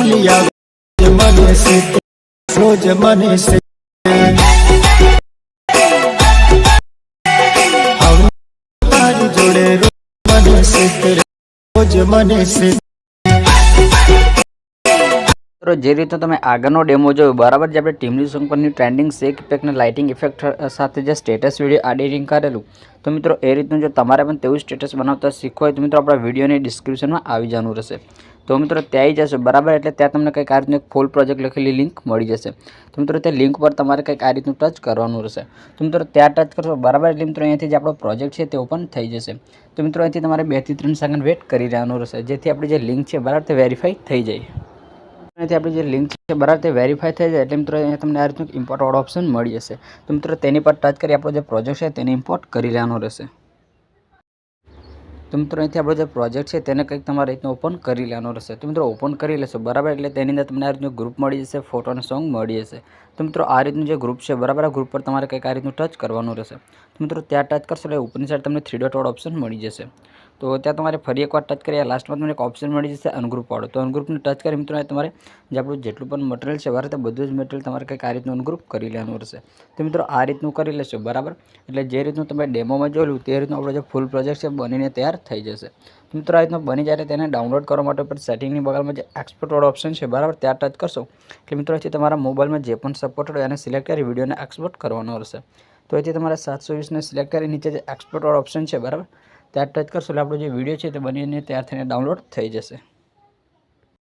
બોલિયા મને સે રોજ મને સે તારી જોડે મને સે રોજ મને સે। મિત્રો જે રીતે તમે આગળનો ડેમો જોયો બરાબર, જે આપણે ટીમલી સોંગ પરની ટ્રેન્ડિંગ શેક ઇફેક્ટને લાઇટિંગ ઇફેક્ટ સાથે જે સ્ટેટસ વિડીયો એડિટિંગ કરેલું, તો મિત્રો એ રીતનું જો તમારે પણ તેવું સ્ટેટસ બનાવતા શીખવું હોય તો મિત્રો આપણા વિડીયોની ડિસ્ક્રિપ્શનમાં આવી જવાનું રહેશે। તો મિત્રો ત્યાં જશો બરાબર, એટલે ત્યાં તમને કંઈક આ રીતનું એક ફૂલ પ્રોજેક્ટ લખેલી લિંક મળી જશે। તો મિત્રો તે લિંક પર તમારે કંઈક આ રીતનું ટચ કરવાનું રહેશે। તો મિત્રો ત્યાં ટચ કરશો બરાબર, એટલે મિત્રો અહીંયાથી જે આપણો પ્રોજેક્ટ છે તે ઓપન થઈ જશે। તો મિત્રો અહીંથી તમારે 2 થી 3 સેકન્ડ વેટ કરી રહેવાનું રહેશે, જેથી આપણી જે લિંક છે બરાબર તે વેરીફાઈ થઈ જાય। અહીંથી આપણી જે લિંક છે બરાબર તે વેરીફાઈ થઈ જાય એટલે મિત્રો અહીંયા તમને આ રીતનું ઇમ્પોર્ટ વાળો ઓપ્શન મળી જશે। તો મિત્રો તેની પર ટચ કરી આપણો જે પ્રોજેક્ટ છે તેને ઇમ્પોર્ટ કરી લેવાનો રહેશે। તો મિત્રો અહીંથી આપણો જે પ્રોજેક્ટ છે તેને કંઈક તમારે રીતનું ઓપન કરી લેવાનો રહેશે। તો મિત્રો ઓપન કરી લેશો બરાબર, એટલે તેની અંદર તમને આ રીતનું ગ્રુપ મળી જશે, ફોટો અને સોંગ મળી જશે। તો મિત્રો આ રીતનું જે ગ્રુપ છે બરાબર, આ ગ્રુપ પર તમારે કંઈક આ રીતનું ટચ કરવાનું રહેશે। તો મિત્રો ત્યાં ટચ કરશો એટલે ઉપરની સાઈડ તમને 3 ડોટ વાળો ઓપ્શન મળી જશે। તો ત્યાં તમારે ફરી એકવાર ટચ કરી લાસ્ટમાં તમને એક ઓપ્શન મળી જશે અનગ્રુપ વાળો। તો અનગ્રુપને ટચ કરી મિત્રો તમારે જે આપણું જેટલું પણ મટીરિયલ છે બરાબર, તે બધું જ મટીરિયલ તમારે કંઈક આ રીતનું અનગ્રુપ કરી લેવાનું રહેશે। તો મિત્રો આ રીતનું કરી લેશો બરાબર, એટલે જે રીતનું તમે ડેમોમાં જોયું તે રીતનું આપણો જે ફૂલ પ્રોજેક્ટ છે બનીને તૈયાર થઈ જશે। તો મિત્રો આ રીતનું બની જાય તેને ડાઉનલોડ કરવા માટે પર સેટિંગની બગલમાં જે એક્સપોર્ટ વાળો ઓપ્શન છે બરાબર, ત્યાં ટચ કરશો એટલે મિત્રો અહીંથી તમારા મોબાઈલમાં જે પણ સપોર્ટ હોય એને સિલેક્ટ કરી વિડીયોને એક્સપોર્ટ કરવાનો રહેશે। તો અહીંથી તમારે 720ને સિલેક્ટ કરી નીચે જે એક્સપોર્ટ વાળો ઓપ્શન છે બરાબર, ત્યાં ટચ કરશો એટલે આપણો જે વિડીયો છે તે બનીને તૈયાર થઈને ડાઉનલોડ થઈ જશે।